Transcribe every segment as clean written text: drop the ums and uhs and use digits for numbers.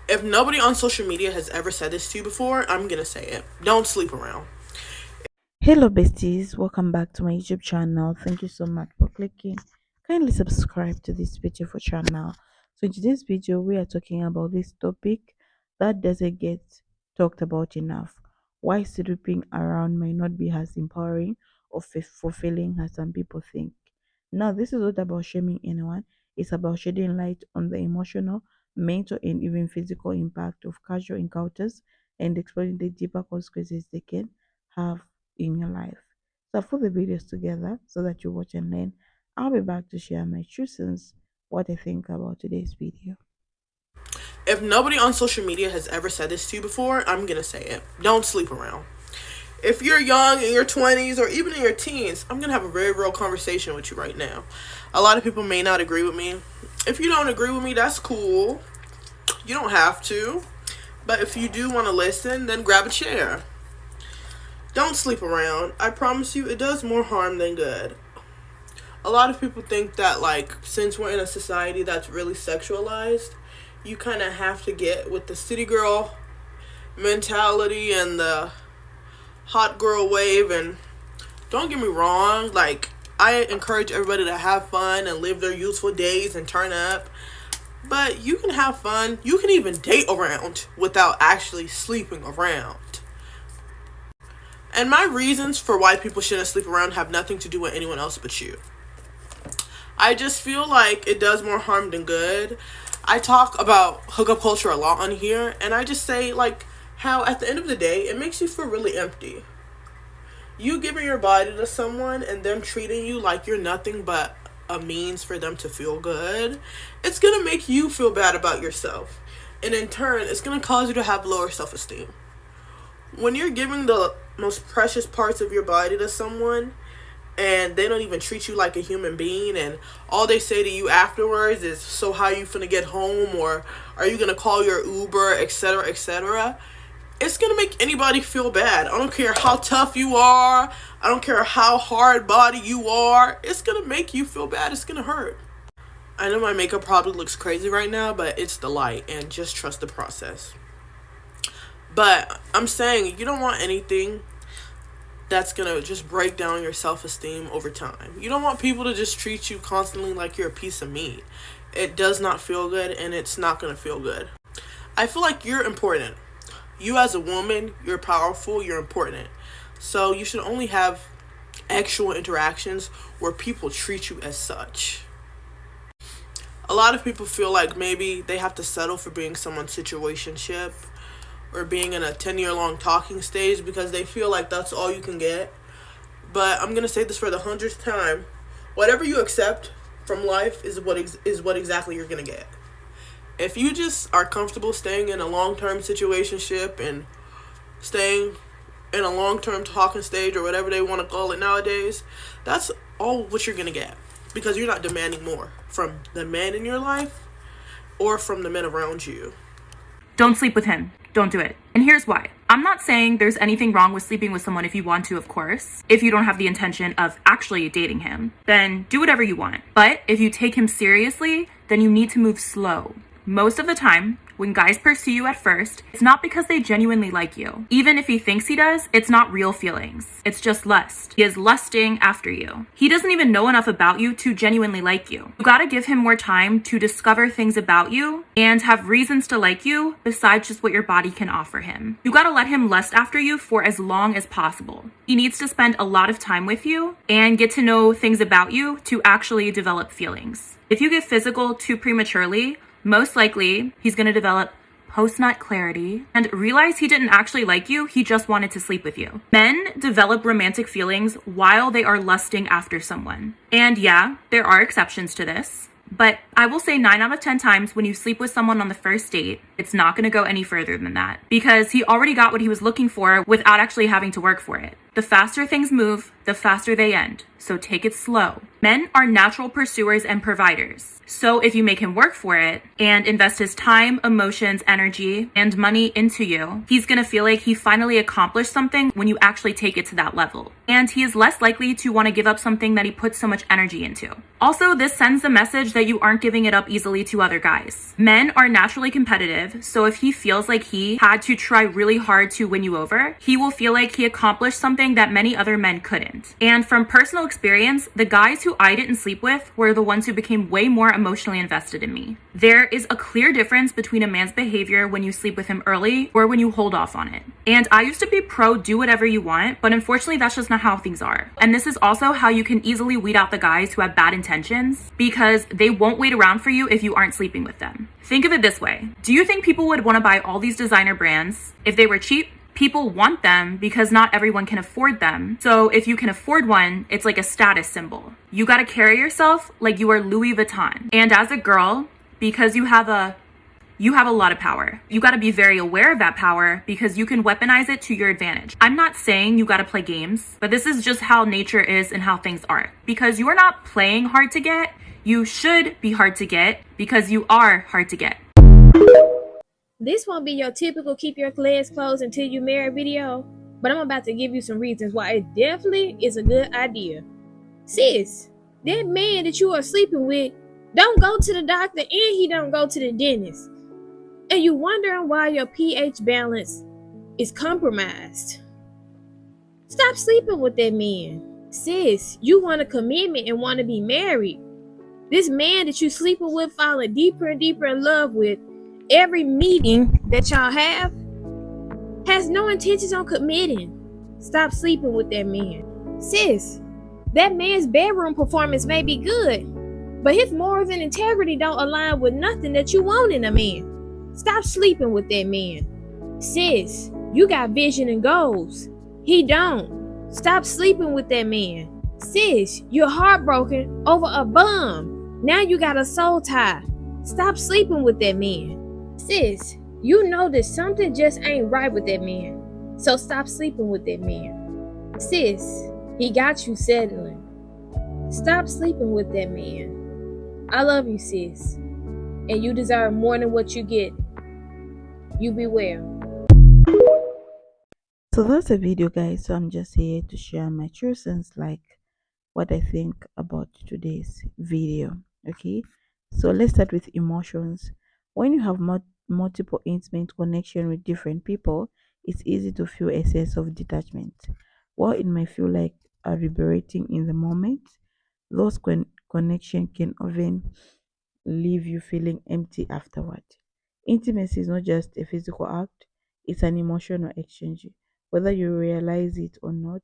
If nobody on social media has ever said this to you before, I'm gonna say it. Don't sleep around. Hello, besties. Welcome back to my YouTube channel. Thank you so much for clicking. Kindly subscribe to this beautiful channel. So, in today's video, we are talking about this topic that doesn't get talked about enough. Why sleeping around might not be as empowering or fulfilling as some people think. Now, this is not about shaming anyone, it's about shedding light on the emotional, mental, and even physical impact of casual encounters and exploring the deeper consequences they can have in your life. So I put the videos together so that you watch and learn. I'll be back to share my true sense, what I think about today's video. If nobody on social media has ever said this to you before, I'm gonna say it. Don't sleep around. If you're young in your 20s or even in your teens, I'm gonna have a very real conversation with you right now. A lot of people may not agree with me. If you don't agree with me, that's cool. You don't have to. But if you do want to listen, then grab a chair. Don't sleep around. I promise you, it does more harm than good. A lot of people think that, like, since we're in a society that's really sexualized, you kind of have to get with the city girl mentality and the hot girl wave. And don't get me wrong, like, I encourage everybody to have fun and live their youthful days and turn up. But you can have fun. You can even date around without actually sleeping around. And my reasons for why people shouldn't sleep around have nothing to do with anyone else but you. I just feel like it does more harm than good. I talk about hookup culture a lot on here, and I just say, like, how at the end of the day, it makes you feel really empty. You giving your body to someone and them treating you like you're nothing but a means for them to feel good, it's gonna make you feel bad about yourself. And in turn, it's gonna cause you to have lower self esteem. When you're giving the most precious parts of your body to someone and they don't even treat you like a human being, and all they say to you afterwards is, so how you finna get home, or are you gonna call your Uber, etc., etc., it's gonna make anybody feel bad. I don't care how tough you are, I don't care how hard body you are, it's gonna make you feel bad. It's gonna hurt. I know my makeup probably looks crazy right now, but it's the light, and just trust the process. But I'm saying, you don't want anything that's gonna just break down your self-esteem over time. You don't want people to just treat you constantly like you're a piece of meat. It does not feel good, and it's not gonna feel good. I feel like you're important. You as a woman, you're powerful, you're important. So you should only have actual interactions where people treat you as such. A lot of people feel like maybe they have to settle for being someone's situationship or being in a 10-year long talking stage because they feel like that's all you can get. But I'm going to say this for the 100th time. Whatever you accept from life is what exactly you're going to get. If you just are comfortable staying in a long-term situationship and staying in a long-term talking stage or whatever they want to call it nowadays, that's all what you're going to get. Because you're not demanding more from the men in your life or from the men around you. Don't sleep with him. Don't do it. And here's why. I'm not saying there's anything wrong with sleeping with someone if you want to, of course. If you don't have the intention of actually dating him, then do whatever you want. But if you take him seriously, then you need to move slow. Most of the time, when guys pursue you at first, it's not because they genuinely like you. Even if he thinks he does, it's not real feelings. It's just lust. He is lusting after you. He doesn't even know enough about you to genuinely like you. You gotta give him more time to discover things about you and have reasons to like you besides just what your body can offer him. You gotta let him lust after you for as long as possible. He needs to spend a lot of time with you and get to know things about you to actually develop feelings. If you get physical too prematurely, most likely, he's going to develop post-nut clarity and realize he didn't actually like you, he just wanted to sleep with you. Men develop romantic feelings while they are lusting after someone. And yeah, there are exceptions to this. But I will say 9 out of 10 times when you sleep with someone on the first date, it's not going to go any further than that because he already got what he was looking for without actually having to work for it. The faster things move, the faster they end. So take it slow. Men are natural pursuers and providers. So if you make him work for it and invest his time, emotions, energy, and money into you, he's gonna feel like he finally accomplished something when you actually take it to that level. And he is less likely to want to give up something that he puts so much energy into. Also, this sends the message that you aren't giving it up easily to other guys. Men are naturally competitive, so if he feels like he had to try really hard to win you over, he will feel like he accomplished something that many other men couldn't. And from personal experience, the guys who I didn't sleep with were the ones who became way more emotionally invested in me. There is a clear difference between a man's behavior when you sleep with him early or when you hold off on it. And I used to be pro do whatever you want, but unfortunately that's just not how things are. And this is also how you can easily weed out the guys who have bad intentions, because they won't wait around for you if you aren't sleeping with them. Think of it this way. Do you think people would want to buy all these designer brands if they were cheap? People want them because not everyone can afford them. So if you can afford one, it's like a status symbol. You gotta carry yourself like you are Louis Vuitton. And as a girl, because you have a lot of power. You got to be very aware of that power because you can weaponize it to your advantage. I'm not saying you got to play games, but this is just how nature is and how things are. Because you are not playing hard to get, you should be hard to get because you are hard to get. This won't be your typical keep your legs closed until you marry video, but I'm about to give you some reasons why it definitely is a good idea. Sis, that man that you are sleeping with don't go to the doctor and he don't go to the dentist. And you wondering why your pH balance is compromised. Stop sleeping with that man. Sis, you want a commitment and want to be married. This man that you sleeping with, falling deeper and deeper in love with, every meeting that y'all have has no intentions on committing. Stop sleeping with that man. Sis, that man's bedroom performance may be good, but his morals and integrity don't align with nothing that you want in a man. Stop sleeping with that man. Sis, you got vision and goals. He don't. Stop sleeping with that man. Sis, you're heartbroken over a bum. Now you got a soul tie. Stop sleeping with that man. Sis, you know that something just ain't right with that man. So stop sleeping with that man. Sis, he got you settling. Stop sleeping with that man. I love you, sis. And you deserve more than what you get. You be well. So that's the video, guys. So I'm just here to share my true sense, like what I think about today's video. Okay, so let's start with emotions. When you have multiple intimate connection with different people, it's easy to feel a sense of detachment. While it might feel like a liberating in the moment, those connection can often leave you feeling empty afterward. Intimacy is not just a physical act, it's an emotional exchange. Whether you realize it or not,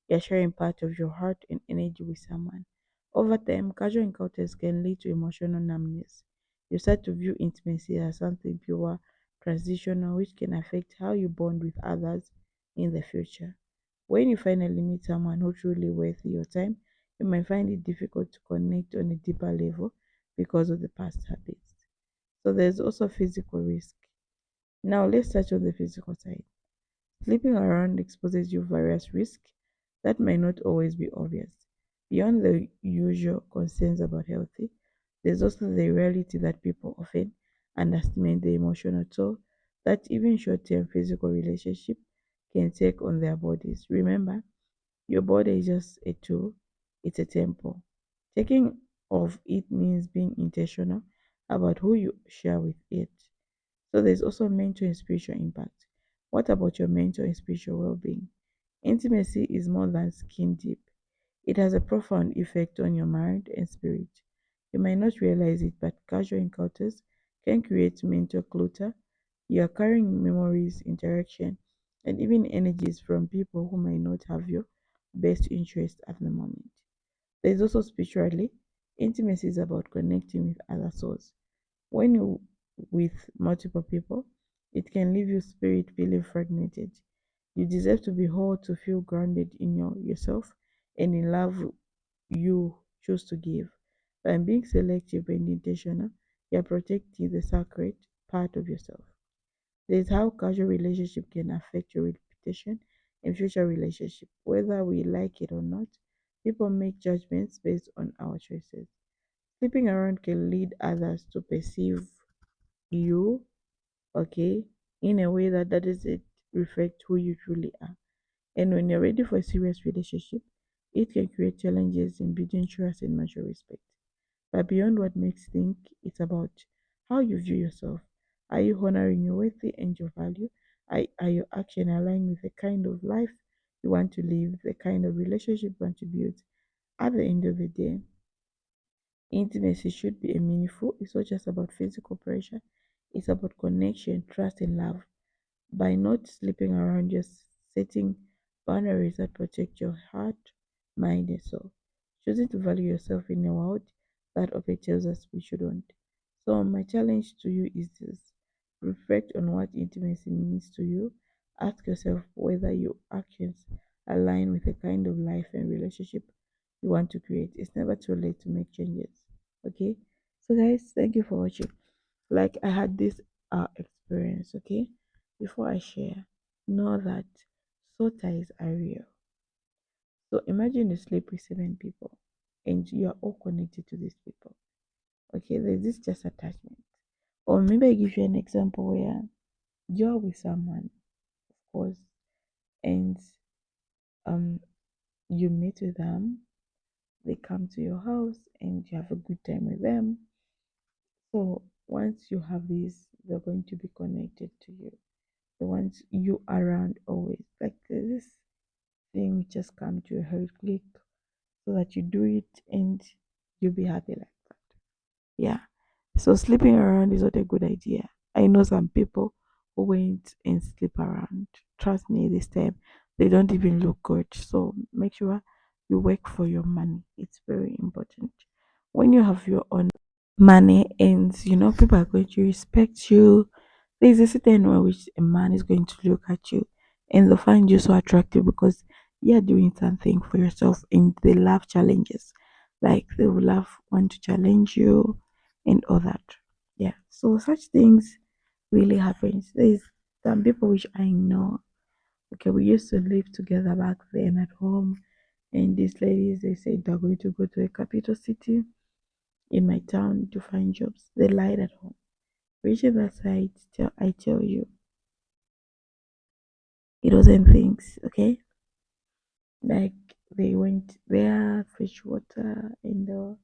you're sharing part of your heart and energy with someone. Over time, casual encounters can lead to emotional numbness. You start to view intimacy as something pure, transitional, which can affect how you bond with others in the future. When you finally meet someone who truly worth your time, you might find it difficult to connect on a deeper level because of the past habits. So there's also physical risk. Now let's touch on the physical side. Sleeping around exposes you various risks that may not always be obvious. Beyond the usual concerns about health, there's also the reality that people often underestimate the emotional toll that even short-term physical relationship can take on their bodies. Remember, your body is just a tool, it's a temple. Taking of it means being intentional about who you share with it. So there's also mental and spiritual impact. What about your mental and spiritual well-being? Intimacy is more than skin deep. It has a profound effect on your mind and spirit. You might not realize it, but casual encounters can create mental clutter. You are carrying memories, interaction, and even energies from people who might not have your best interest at the moment. There's also spiritually, intimacy is about connecting with other souls. When you with multiple people, it can leave your spirit feeling fragmented. You deserve to be whole, to feel grounded in yourself and in love you choose to give. By being selective and intentional, you are protecting the sacred part of yourself. There's how casual relationship can affect your reputation in future relationship. Whether we like it or not, people make judgments based on our choices. Sleeping around can lead others to perceive you, okay, in a way that doesn't reflect who you truly are. And when you're ready for a serious relationship, it can create challenges in building trust and mutual respect. But beyond what makes think, it's about how you view yourself. Are you honoring your worth and your value? Are your action aligned with the kind of life you want to live, the kind of relationship you want to build? At the end of the day, intimacy should be a meaningful. It's not just about physical pressure. It's about connection, trust, and love. By not sleeping around, just setting boundaries that protect your heart, mind, and soul. Choosing to value yourself in a world that often tells us we shouldn't. So, my challenge to you is this: reflect on what intimacy means to you. Ask yourself whether your actions align with the kind of life and relationship you want to create. It's never too late to make changes. Okay? So, guys, thank you for watching. Like, I had this experience, okay? Before I share, know that soul ties are real. So imagine you sleep with 7 people and you are all connected to these people. Okay, there's this just attachment. Or maybe I give you an example where you're with someone, of course, and um you meet with them, they come to your house and you have a good time with them. So once you have this, they're going to be connected to you. The ones you around always. Like this thing just come to a hard click so that you do it and you'll be happy like that. Yeah. So sleeping around is not a good idea. I know some people who went and sleep around. Trust me, this time they don't even look good. So make sure you work for your money. It's very important. When you have your own money and people are going to respect you, there's a certain way which a man is going to look at you and they'll find you so attractive because you're doing something for yourself and they love challenges. Like they will love want to challenge you and all that. Yeah. So such things really happens. There's some people which I know. Okay, we used to live together back then at home. And these ladies they said they're going to go to a capital city in my town to find jobs. They lied at home. Reaching that side, I tell you, it wasn't things, okay? Like they went there, fetch water, and they were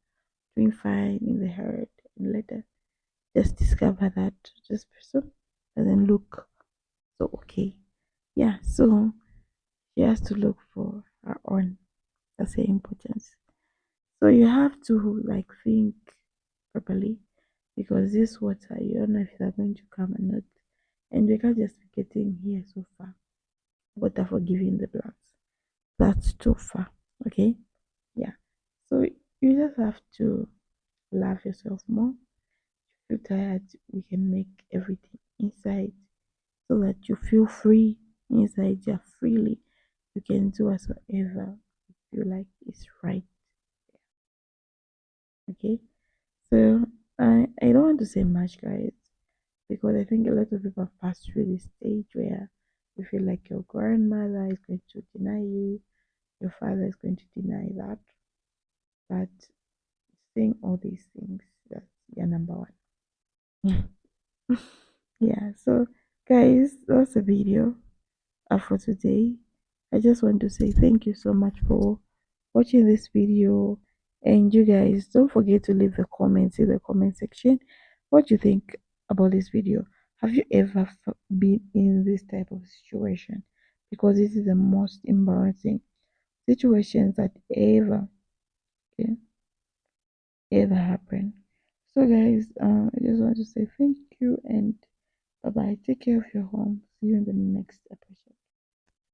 doing fine in the herd, and later just discover that this person doesn't look so okay. Yeah, so she has to look for her own. That's the importance. So you have to like think properly because this water you don't know if they're going to come or not. And we can't just be getting here so far. Water for giving the plants. That's too far. Okay? Yeah. So you just have to love yourself more. If you're tired, we can make everything inside so that you feel free inside you freely. You can do whatsoever you feel like is right. Okay? So I don't want to say much guys because I think a lot of people have passed through this stage where you feel like your grandmother is going to deny you, your father is going to deny that. But saying all these things, that's your number one. Yeah, so guys, that's the video for today. I just want to say thank you so much for watching this video. And you guys, don't forget to leave the comments in the comment section. What you think about this video? Have you ever been in this type of situation? Because this is the most embarrassing situations that okay, ever happen. So guys, I just want to say thank you and bye bye. Take care of your home. See you in the next episode.